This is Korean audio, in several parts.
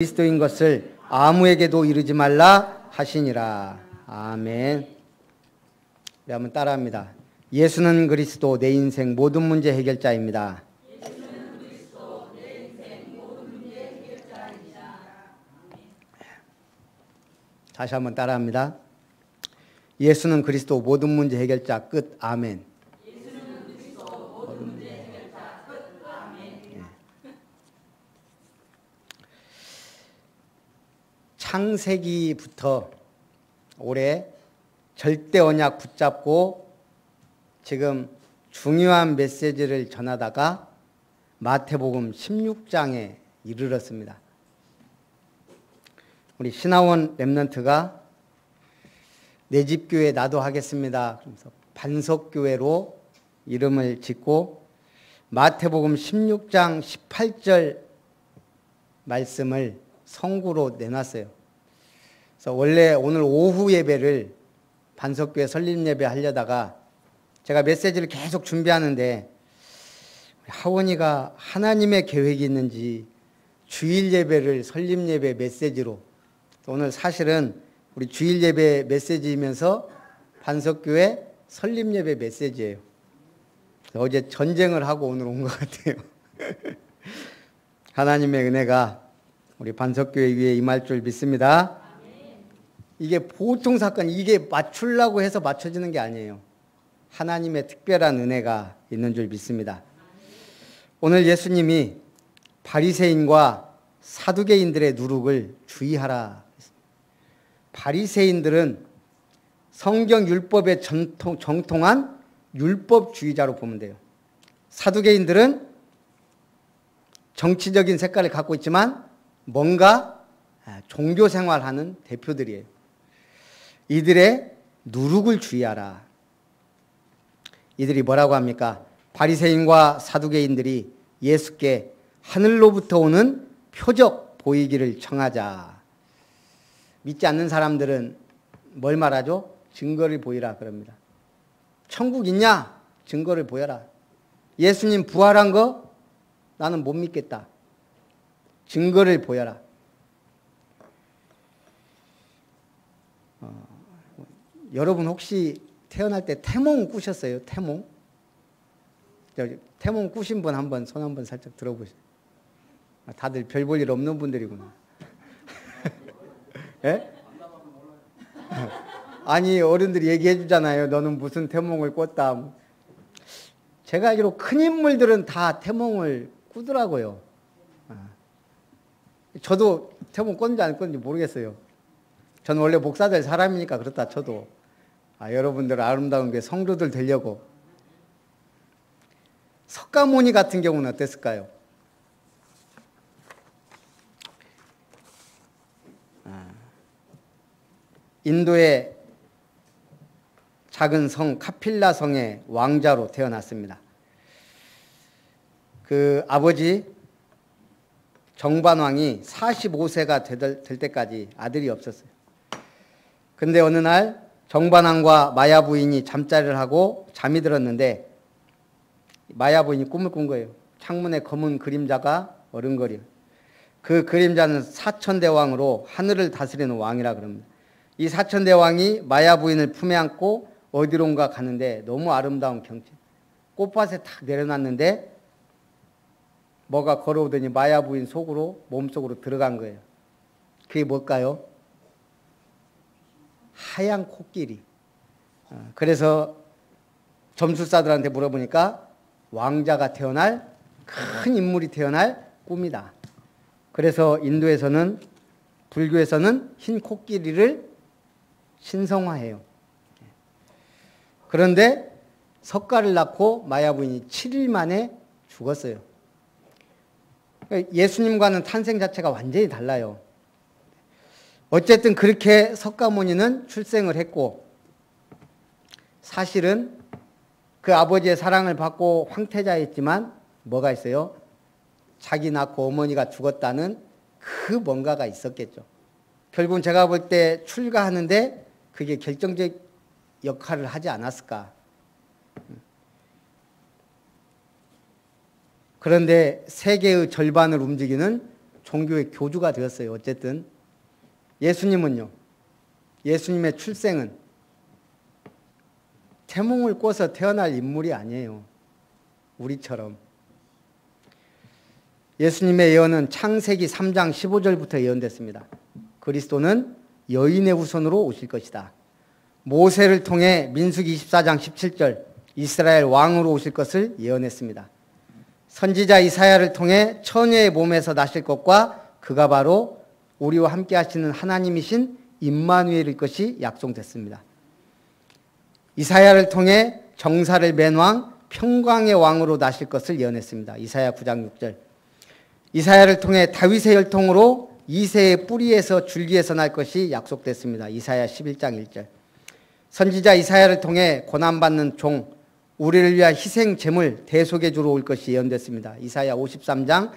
그리스도인 것을 아무에게도 이르지 말라 하시니라. 아멘. 네, 한번 따라합니다. 예수는 그리스도 내 인생 모든 문제 해결자입니다. 예수는 그리스도 내 인생 모든 문제 해결자입니다. 다시 한번 따라합니다. 예수는 그리스도 모든 문제 해결자. 끝. 아멘. 예수는 그리스도 모든 문제 해결자. 끝. 아멘. 창세기부터 올해 절대 언약 붙잡고 지금 중요한 메시지를 전하다가 마태복음 16장에 이르렀습니다. 우리 신화원 렘넌트가 내 집 교회 나도 하겠습니다. 그러면서 반석교회로 이름을 짓고 마태복음 16장 18절 말씀을 성구로 내놨어요. 그래서 원래 오늘 오후 예배를 반석교회 설립 예배 하려다가 제가 메시지를 계속 준비하는데 하원이가 하나님의 계획이 있는지 주일 예배를 설립 예배 메시지로, 오늘 사실은 우리 주일 예배 메시지이면서 반석교회 설립 예배 메시지예요. 어제 전쟁을 하고 오늘 온 것 같아요. 하나님의 은혜가 우리 반석교회 위에 임할 줄 믿습니다. 이게 보통 사건, 이게 맞추려고 해서 맞춰지는 게 아니에요. 하나님의 특별한 은혜가 있는 줄 믿습니다. 오늘 예수님이 바리새인과 사두개인들의 누룩을 주의하라. 바리새인들은 성경 율법에 정통한 율법주의자로 보면 돼요. 사두개인들은 정치적인 색깔을 갖고 있지만 뭔가 종교생활하는 대표들이에요. 이들의 누룩을 주의하라. 이들이 뭐라고 합니까? 바리새인과 사두개인들이 예수께 하늘로부터 오는 표적 보이기를 청하자. 믿지 않는 사람들은 뭘 말하죠? 증거를 보이라 그럽니다. 천국 있냐? 증거를 보여라. 예수님 부활한 거 나는 못 믿겠다. 증거를 보여라. 여러분 혹시 태어날 때 태몽 꾸셨어요? 태몽? 태몽 꾸신 분 한번 손 한번 살짝 들어보세요. 다들 별 볼 일 없는 분들이구나. 예? 아니 어른들이 얘기해 주잖아요. 너는 무슨 태몽을 꿨다. 제가 알기로 큰 인물들은 다 태몽을 꾸더라고요. 저도 태몽 꿨는지 안 꿨는지 모르겠어요. 저는 원래 목사 될 사람이니까 그렇다 쳐도 여러분들 아름다운 게 성도들 되려고. 석가모니 같은 경우는 어땠을까요? 인도의 작은 성 카필라 성의 왕자로 태어났습니다. 그 아버지 정반왕이 45세가 될 때까지 아들이 없었어요. 근데 어느 날 정반왕과 마야 부인이 잠자리를 하고 잠이 들었는데 마야 부인이 꿈을 꾼 거예요. 창문에 검은 그림자가 어른거려. 그 그림자는 사천대왕으로 하늘을 다스리는 왕이라 그럽니다. 이 사천대왕이 마야 부인을 품에 안고 어디론가 가는데 너무 아름다운 경치. 꽃밭에 탁 내려놨는데 뭐가 걸어오더니 마야 부인 속으로, 몸속으로 들어간 거예요. 그게 뭘까요? 하얀 코끼리. 그래서 점술사들한테 물어보니까 왕자가 태어날, 큰 인물이 태어날 꿈이다. 그래서 인도에서는, 불교에서는 흰 코끼리를 신성화해요. 그런데 석가를 낳고 마야 부인이 7일 만에 죽었어요. 예수님과는 탄생 자체가 완전히 달라요. 어쨌든 그렇게 석가모니는 출생을 했고, 사실은 그 아버지의 사랑을 받고 황태자였지만 뭐가 있어요? 자기 낳고 어머니가 죽었다는 그 뭔가가 있었겠죠. 결국은 제가 볼 때 출가하는데 그게 결정적 역할을 하지 않았을까. 그런데 세계의 절반을 움직이는 종교의 교주가 되었어요. 어쨌든 예수님은요. 예수님의 출생은 태몽을 꿔서 태어날 인물이 아니에요. 우리처럼. 예수님의 예언은 창세기 3장 15절부터 예언됐습니다. 그리스도는 여인의 후손으로 오실 것이다. 모세를 통해 민수기 24장 17절 이스라엘 왕으로 오실 것을 예언했습니다. 선지자 이사야를 통해 처녀의 몸에서 나실 것과 그가 바로 우리와 함께 하시는 하나님이신 임마누엘일 것이 약속됐습니다. 이사야를 통해 정사를 맨 왕, 평강의 왕으로 나실 것을 예언했습니다. 이사야 9장 6절. 이사야를 통해 다윗의 혈통으로 이새의 뿌리에서 줄기에서 날 것이 약속됐습니다. 이사야 11장 1절. 선지자 이사야를 통해 고난받는 종, 우리를 위한 희생 제물 대속의 주로 올 것이 예언됐습니다. 이사야 53장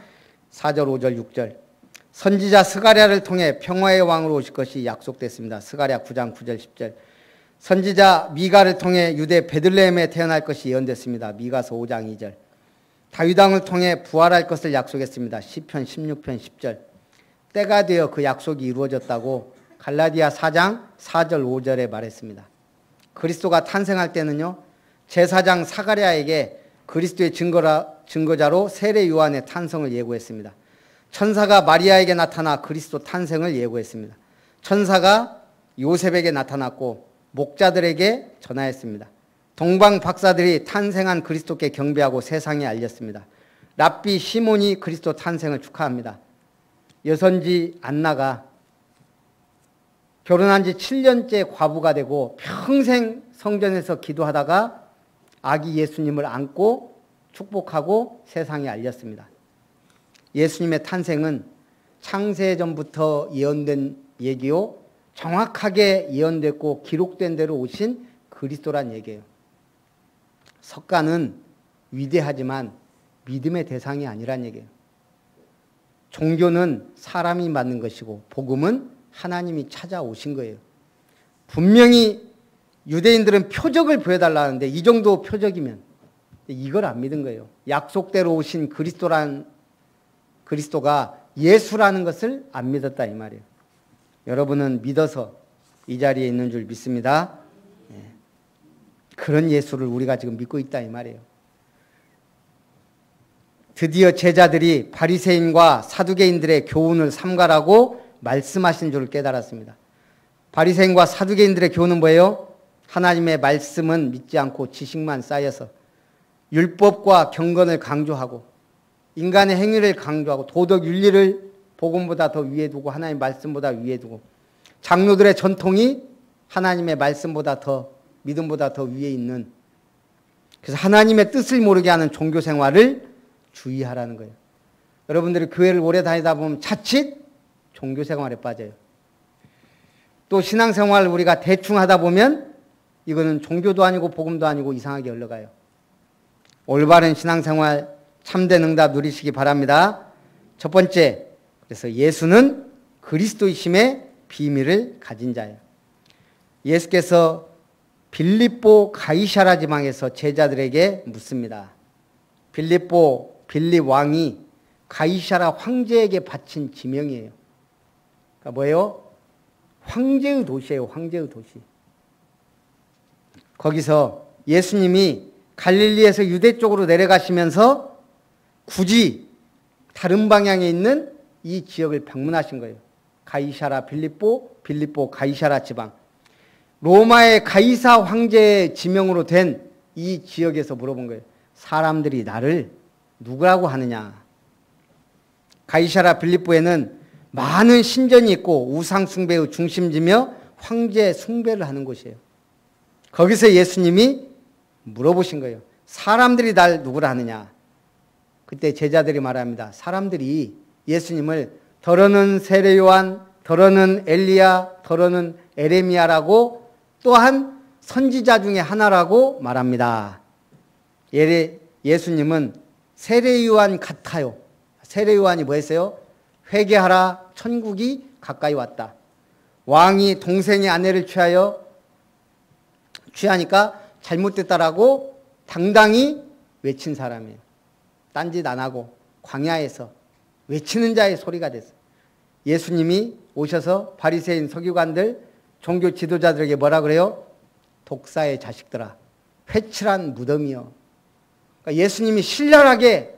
4절 5절 6절. 선지자 스가랴를 통해 평화의 왕으로 오실 것이 약속됐습니다. 스가랴 9장 9절 10절. 선지자 미가를 통해 유대 베들레헴에 태어날 것이 예언됐습니다. 미가서 5장 2절. 다윗 왕을 통해 부활할 것을 약속했습니다. 시편 16편 10절. 때가 되어 그 약속이 이루어졌다고 갈라디아 4장 4절 5절에 말했습니다. 그리스도가 탄생할 때는요. 제사장 사가랴에게 그리스도의 증거자로 세례 요한의 탄생을 예고했습니다. 천사가 마리아에게 나타나 그리스도 탄생을 예고했습니다. 천사가 요셉에게 나타났고 목자들에게 전하였습니다. 동방 박사들이 탄생한 그리스도께 경배하고 세상에 알렸습니다. 랍비 시몬이 그리스도 탄생을 축하합니다. 여선지 안나가 결혼한 지 7년째 과부가 되고 평생 성전에서 기도하다가 아기 예수님을 안고 축복하고 세상에 알렸습니다. 예수님의 탄생은 창세전부터 예언된 얘기요. 정확하게 예언됐고 기록된 대로 오신 그리스도란 얘기예요. 석가는 위대하지만 믿음의 대상이 아니란 얘기예요. 종교는 사람이 만든 것이고 복음은 하나님이 찾아오신 거예요. 분명히 유대인들은 표적을 보여달라는데 이 정도 표적이면 이걸 안 믿은 거예요. 약속대로 오신 그리스도가 예수라는 것을 안 믿었다 이 말이에요. 여러분은 믿어서 이 자리에 있는 줄 믿습니다. 그런 예수를 우리가 지금 믿고 있다 이 말이에요. 드디어 제자들이 바리새인과 사두개인들의 교훈을 삼가라고 말씀하신 줄 깨달았습니다. 바리새인과 사두개인들의 교훈은 뭐예요? 하나님의 말씀은 믿지 않고 지식만 쌓여서 율법과 경건을 강조하고 인간의 행위를 강조하고 도덕 윤리를 복음보다 더 위에 두고 하나님의 말씀보다 위에 두고 장로들의 전통이 하나님의 말씀보다 더 믿음보다 더 위에 있는, 그래서 하나님의 뜻을 모르게 하는 종교 생활을 주의하라는 거예요. 여러분들이 교회를 오래 다니다 보면 자칫 종교 생활에 빠져요. 또 신앙생활을 우리가 대충 하다 보면 이거는 종교도 아니고 복음도 아니고 이상하게 흘러가요. 올바른 신앙생활 참된 응답 누리시기 바랍니다. 첫 번째, 그래서 예수는 그리스도이심의 비밀을 가진 자예요. 예수께서 빌립보 가이사랴 지방에서 제자들에게 묻습니다. 빌립 왕이 가이사랴 황제에게 바친 지명이에요. 그러니까 뭐예요? 황제의 도시예요. 황제의 도시. 거기서 예수님이 갈릴리에서 유대 쪽으로 내려가시면서 굳이 다른 방향에 있는 이 지역을 방문하신 거예요. 가이사랴 빌립보 가이사랴 지방. 로마의 가이사 황제의 지명으로 된 이 지역에서 물어본 거예요. 사람들이 나를 누구라고 하느냐. 가이사랴 빌립보에는 많은 신전이 있고 우상 숭배의 중심지며 황제 숭배를 하는 곳이에요. 거기서 예수님이 물어보신 거예요. 사람들이 날 누구라 하느냐. 그때 제자들이 말합니다. 사람들이 예수님을 더러는 세례 요한, 더러는 엘리야, 더러는 에레미야라고 또한 선지자 중에 하나라고 말합니다. 예수님은 세례 요한 같아요. 세례 요한이 뭐였어요? 회개하라, 천국이 가까이 왔다. 왕이 동생의 아내를 취하니까 잘못됐다라고 당당히 외친 사람이에요. 딴짓 안 하고 광야에서 외치는 자의 소리가 됐어요. 예수님이 오셔서 바리새인 서기관들 종교 지도자들에게 뭐라 그래요? 독사의 자식들아, 회칠한 무덤이여. 그러니까 예수님이 신랄하게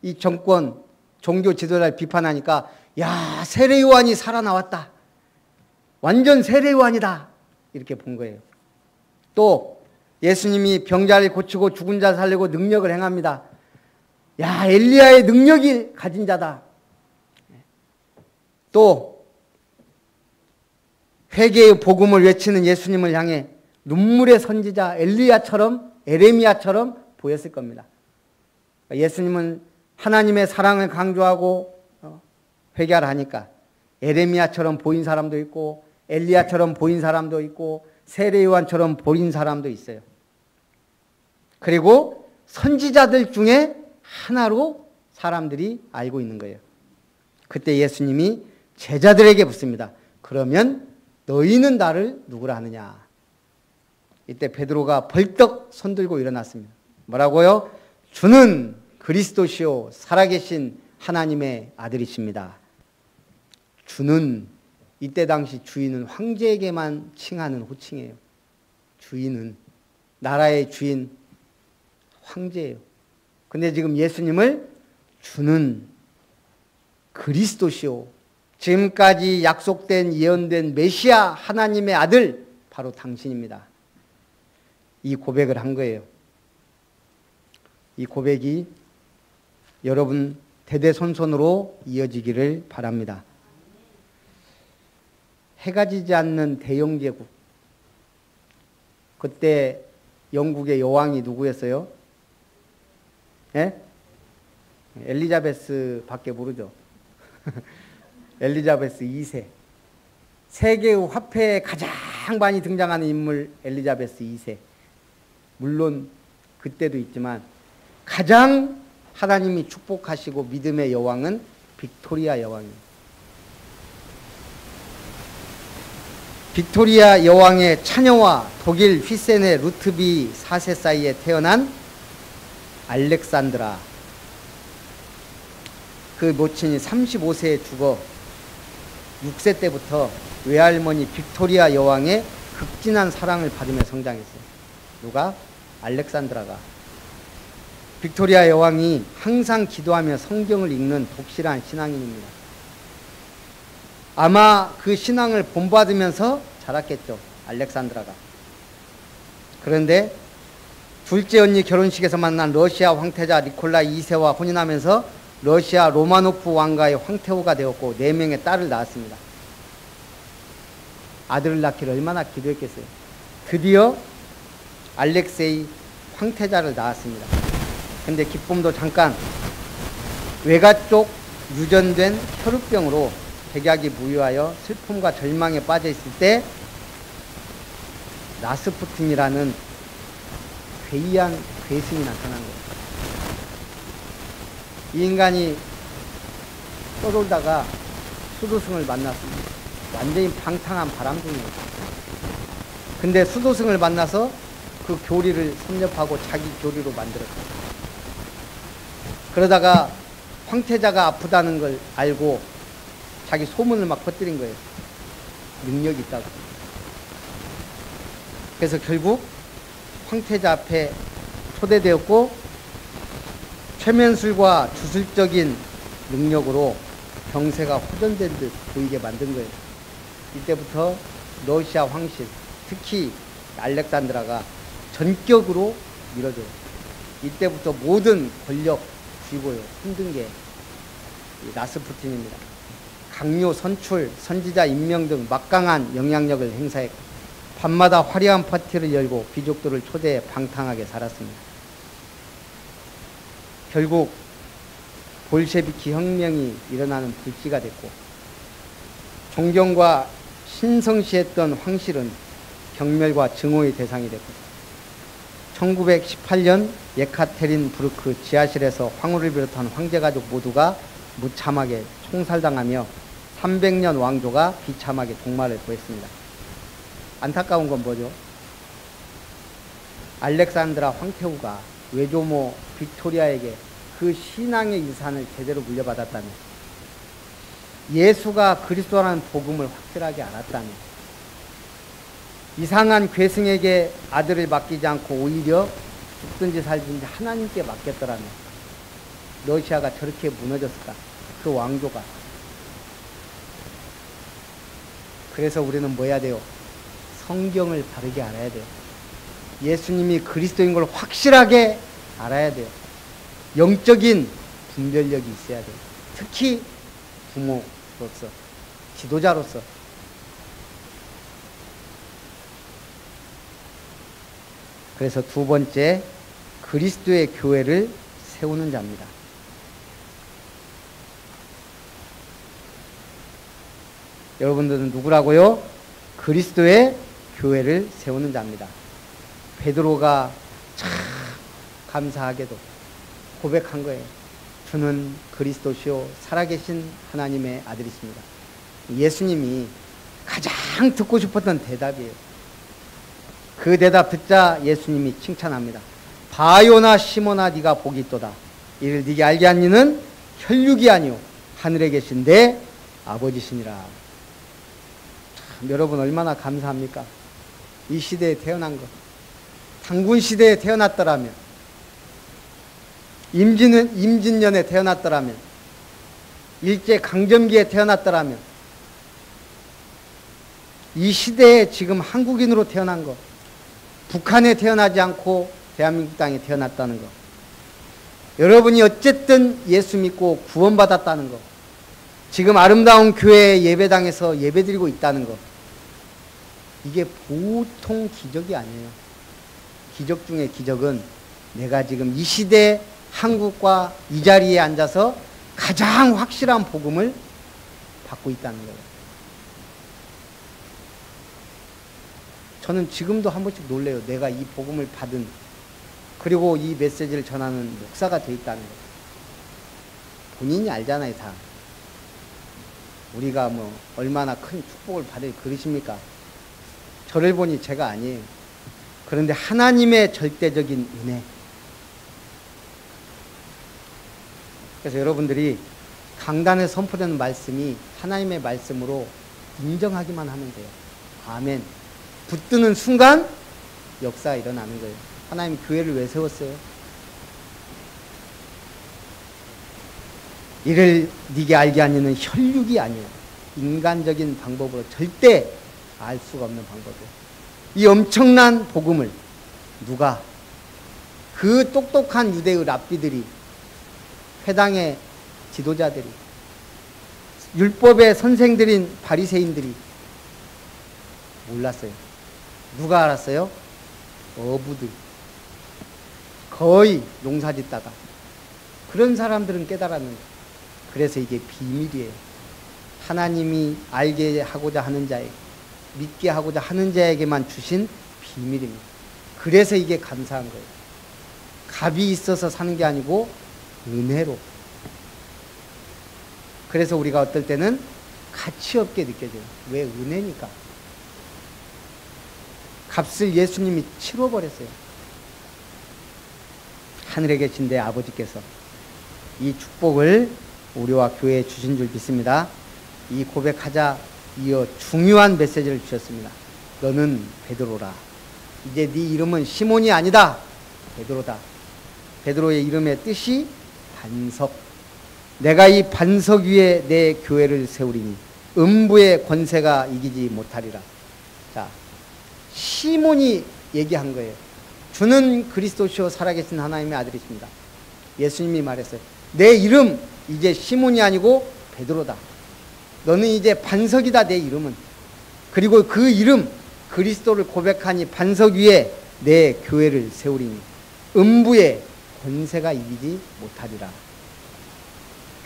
이 정권 종교 지도자를 비판하니까 야, 세례 요한이 살아나왔다. 완전 세례 요한이다. 이렇게 본 거예요. 또 예수님이 병자를 고치고 죽은 자 살리고 능력을 행합니다. 야, 엘리야의 능력이 가진 자다. 또 회개의 복음을 외치는 예수님을 향해 눈물의 선지자 엘리야처럼 에레미야처럼 보였을 겁니다. 예수님은 하나님의 사랑을 강조하고 회개하라 하니까 에레미야처럼 보인 사람도 있고 엘리야처럼 보인 사람도 있고 세례 요한처럼 보인 사람도 있어요. 그리고 선지자들 중에 하나로 사람들이 알고 있는 거예요. 그때 예수님이 제자들에게 묻습니다. 그러면 너희는 나를 누구라 하느냐? 이때 베드로가 벌떡 손들고 일어났습니다. 뭐라고요? 주는 그리스도시요 살아계신 하나님의 아들이십니다. 주는 이때 당시 주인은 황제에게만 칭하는 호칭이에요. 주인은 나라의 주인 황제예요. 근데 지금 예수님을 주는 그리스도시요 지금까지 약속된 예언된 메시아 하나님의 아들 바로 당신입니다. 이 고백을 한 거예요. 이 고백이 여러분 대대손손으로 이어지기를 바랍니다. 해가 지지 않는 대영제국. 그때 영국의 여왕이 누구였어요? 예? 엘리자베스 밖에 모르죠. 엘리자베스 2세. 세계의 화폐에 가장 많이 등장하는 인물 엘리자베스 2세. 물론 그때도 있지만 가장 하나님이 축복하시고 믿음의 여왕은 빅토리아 여왕이에요. 빅토리아 여왕의 처녀와 독일 휘센의 루트비 4세 사이에 태어난 알렉산드라. 그 모친이 35세에 죽어 6세 때부터 외할머니 빅토리아 여왕의 극진한 사랑을 받으며 성장했어요. 누가? 알렉산드라가. 빅토리아 여왕이 항상 기도하며 성경을 읽는 독실한 신앙인입니다. 아마 그 신앙을 본받으면서 자랐겠죠. 알렉산드라가. 그런데 둘째 언니 결혼식에서 만난 러시아 황태자 니콜라 2세와 혼인하면서 러시아 로마노프 왕가의 황태후가 되었고 4명의 딸을 낳았습니다. 아들을 낳기를 얼마나 기도했겠어요. 드디어 알렉세이 황태자를 낳았습니다. 근데 기쁨도 잠깐. 외가 쪽 유전된 혈우병으로 백약이 무효하여 슬픔과 절망에 빠져 있을 때 라스푸틴이라는 괴이한 괴승이 나타난 거예요. 이 인간이 떠돌다가 수도승을 만났습니다. 완전히 방탕한 바람둥이예요. 근데 수도승을 만나서 그 교리를 섭렵하고 자기 교리로 만들었어요. 그러다가 황태자가 아프다는 걸 알고 자기 소문을 막 퍼뜨린 거예요. 능력이 있다고. 그래서 결국 황태자 앞에 초대되었고 최면술과 주술적인 능력으로 병세가 호전된 듯 보이게 만든 거예요. 이때부터 러시아 황실, 특히 알렉산드라가 전격으로 밀어줘요. 이때부터 모든 권력 쥐고요. 힘든 게 라스푸틴입니다. 강요 선출, 선지자 임명 등 막강한 영향력을 행사했고 밤마다 화려한 파티를 열고 귀족들을 초대해 방탕하게 살았습니다. 결국 볼셰비키 혁명이 일어나는 불씨가 됐고 존경과 신성시했던 황실은 경멸과 증오의 대상이 됐고 1918년 예카테린부르크 지하실에서 황후를 비롯한 황제가족 모두가 무참하게 총살당하며 300년 왕조가 비참하게 종말을 보였습니다. 안타까운 건 뭐죠? 알렉산드라 황태후가 외조모 빅토리아에게 그 신앙의 유산을 제대로 물려받았다면, 예수가 그리스도라는 복음을 확실하게 알았다면, 이상한 괴승에게 아들을 맡기지 않고 오히려 죽든지 살든지 하나님께 맡겼더라면 러시아가 저렇게 무너졌을까? 그 왕조가. 그래서 우리는 뭐 해야 돼요? 성경을 바르게 알아야 돼요. 예수님이 그리스도인 걸 확실하게 알아야 돼요. 영적인 분별력이 있어야 돼요. 특히 부모로서, 지도자로서. 그래서 두 번째, 그리스도의 교회를 세우는 자입니다. 여러분들은 누구라고요? 그리스도의 교회를 세우는 자입니다. 베드로가 참 감사하게도 고백한 거예요. 주는 그리스도시요 살아계신 하나님의 아들이십니다. 예수님이 가장 듣고 싶었던 대답이에요. 그 대답 듣자 예수님이 칭찬합니다. 바요나 시몬아 네가 복이 있도다. 이를 네게 알게 한 이는 혈육이 아니요 하늘에 계신 내 아버지시니라. 참, 여러분 얼마나 감사합니까? 이 시대에 태어난 것. 단군 시대에 태어났더라면, 임진년에 태어났더라면, 일제 강점기에 태어났더라면, 이 시대에 지금 한국인으로 태어난 것, 북한에 태어나지 않고 대한민국 땅에 태어났다는 것, 여러분이 어쨌든 예수 믿고 구원받았다는 것, 지금 아름다운 교회 예배당에서 예배드리고 있다는 것, 이게 보통 기적이 아니에요. 기적 중에 기적은 내가 지금 이 시대 한국과 이 자리에 앉아서 가장 확실한 복음을 받고 있다는 거예요. 저는 지금도 한 번씩 놀래요. 내가 이 복음을 받은, 그리고 이 메시지를 전하는 목사가 돼 있다는 거. 본인이 알잖아요, 다. 우리가 뭐 얼마나 큰 축복을 받을 그릇입니까? 저를 보니 제가 아니에요. 그런데 하나님의 절대적인 은혜. 그래서 여러분들이 강단에 선포되는 말씀이 하나님의 말씀으로 인정하기만 하면 돼요. 아멘. 붙드는 순간 역사가 일어나는 거예요. 하나님 교회를 왜 세웠어요? 이를 네게 알게 하니는 혈육이 아니에요. 인간적인 방법으로 절대 알 수가 없는 방법이에요. 이 엄청난 복음을 누가, 그 똑똑한 유대의 랍비들이, 회당의 지도자들이, 율법의 선생들인 바리새인들이 몰랐어요. 누가 알았어요? 어부들, 거의 농사짓다가 그런 사람들은 깨달았는 거예요. 그래서 이게 비밀이에요. 하나님이 알게 하고자 하는 자에게, 믿게 하고자 하는 자에게만 주신 비밀입니다. 그래서 이게 감사한 거예요. 값이 있어서 사는 게 아니고 은혜로. 그래서 우리가 어떨 때는 가치 없게 느껴져요. 왜? 은혜니까. 값을 예수님이 치러버렸어요. 하늘에 계신 내 아버지께서 이 축복을 우리와 교회에 주신 줄 믿습니다. 이 고백하자 이어 중요한 메시지를 주셨습니다. 너는 베드로라. 이제 네 이름은 시몬이 아니다. 베드로다. 베드로의 이름의 뜻이 반석. 내가 이 반석 위에 내 교회를 세우리니 음부의 권세가 이기지 못하리라. 자, 시몬이 얘기한 거예요. 주는 그리스도시요 살아계신 하나님의 아들이십니다. 예수님이 말했어요. 내 이름 이제 시몬이 아니고 베드로다. 너는 이제 반석이다. 내 이름은. 그리고 그 이름 그리스도를 고백하니 반석 위에 내 교회를 세우리니 음부의 권세가 이기지 못하리라.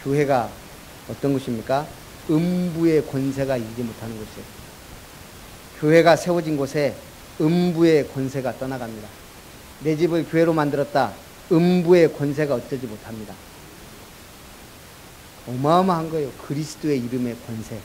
교회가 어떤 것입니까? 음부의 권세가 이기지 못하는 것이에요. 교회가 세워진 곳에 음부의 권세가 떠나갑니다. 내 집을 교회로 만들었다. 음부의 권세가 어쩌지 못합니다. 어마어마한 거예요. 그리스도의 이름의 권세.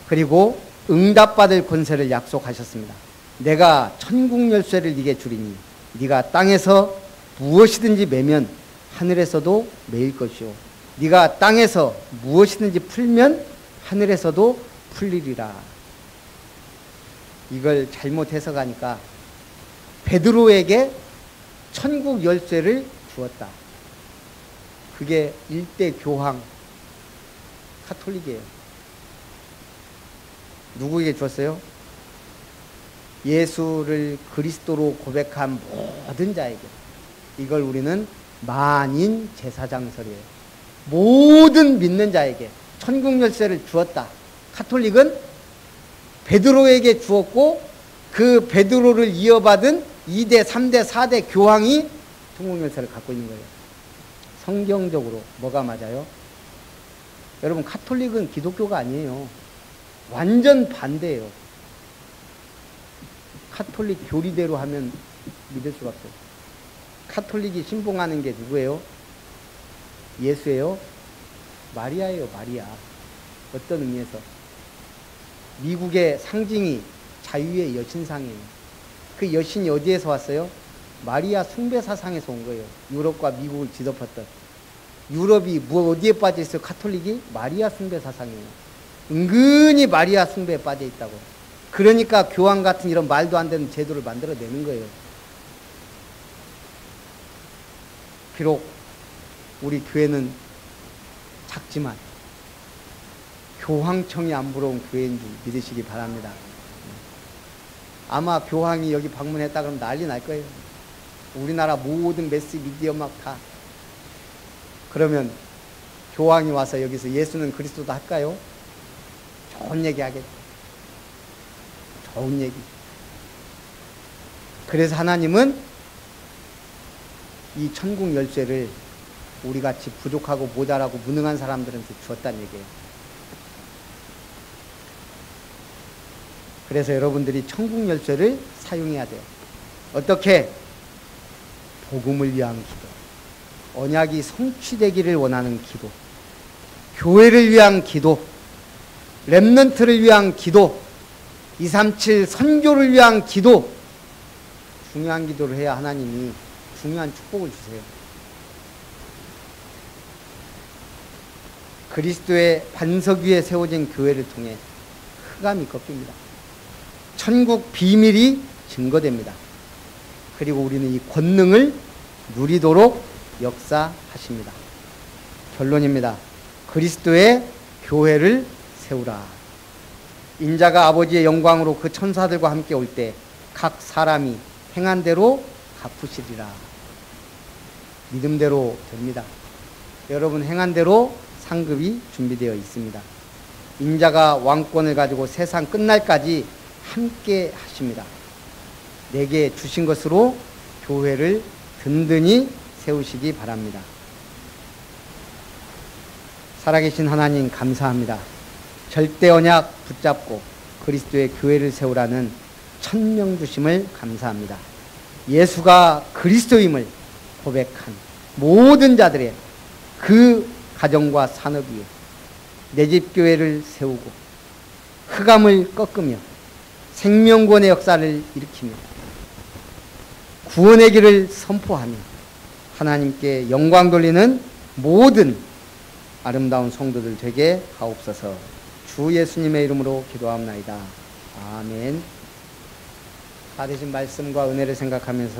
그리고 응답받을 권세를 약속하셨습니다. 내가 천국 열쇠를 네게 주리니 네가 땅에서 무엇이든지 매면 하늘에서도 매일 것이요 네가 땅에서 무엇이든지 풀면 하늘에서도 풀리리라. 이걸 잘못 해석하니까 베드로에게 천국 열쇠를 주었다. 그게 일대 교황 카톨릭이에요. 누구에게 주었어요? 예수를 그리스도로 고백한 모든 자에게. 이걸 우리는 만인 제사장설이에요. 모든 믿는 자에게 천국 열쇠를 주었다. 카톨릭은 베드로에게 주었고 그 베드로를 이어받은 2대, 3대, 4대 교황이 천국 열쇠를 갖고 있는 거예요. 성경적으로 뭐가 맞아요? 여러분, 카톨릭은 기독교가 아니에요. 완전 반대예요. 카톨릭 교리대로 하면 믿을 수가 없어요. 카톨릭이 신봉하는 게 누구예요? 예수예요? 마리아예요, 마리아. 어떤 의미에서? 미국의 상징이 자유의 여신상이에요. 그 여신이 어디에서 왔어요? 마리아 숭배 사상에서 온 거예요. 유럽과 미국을 뒤덮었던. 유럽이 어디에 빠져 있어요? 카톨릭이? 마리아 숭배 사상이에요. 은근히 마리아 숭배에 빠져 있다고. 그러니까 교황 같은 이런 말도 안 되는 제도를 만들어내는 거예요. 비록 우리 교회는 작지만 교황청이 안 부러운 교회인 줄 믿으시기 바랍니다. 아마 교황이 여기 방문했다 그러면 난리 날 거예요. 우리나라 모든 매스 미디어 막 다. 그러면 교황이 와서 여기서 예수는 그리스도다 할까요? 좋은 얘기 하겠죠. 좋은 얘기. 그래서 하나님은 이 천국 열쇠를 우리같이 부족하고 모자라고 무능한 사람들한테 주었다는 얘기예요. 그래서 여러분들이 천국 열쇠를 사용해야 돼요. 어떻게? 복음을 위한 기도, 언약이 성취되기를 원하는 기도, 교회를 위한 기도, 렘넌트를 위한 기도, 237 선교를 위한 기도, 중요한 기도를 해야 하나님이 중요한 축복을 주세요. 그리스도의 반석 위에 세워진 교회를 통해 흑암이 꺾입니다. 천국 비밀이 증거됩니다. 그리고 우리는 이 권능을 누리도록 역사하십니다. 결론입니다. 그리스도의 교회를 세우라. 인자가 아버지의 영광으로 그 천사들과 함께 올 때 각 사람이 행한 대로 갚으시리라. 믿음대로 됩니다. 여러분 행한 대로 상급이 준비되어 있습니다. 인자가 왕권을 가지고 세상 끝날까지 함께 하십니다. 내게 주신 것으로 교회를 든든히 세우시기 바랍니다. 살아계신 하나님 감사합니다. 절대 언약 붙잡고 그리스도의 교회를 세우라는 천명 주심을 감사합니다. 예수가 그리스도임을 고백한 모든 자들의 그 가정과 산업 위에 내 집 교회를 세우고 흑암을 꺾으며 생명권의 역사를 일으키며 구원의 길을 선포하며 하나님께 영광 돌리는 모든 아름다운 성도들 되게 하옵소서. 주 예수님의 이름으로 기도하옵나이다. 아멘. 받으신 말씀과 은혜를 생각하면서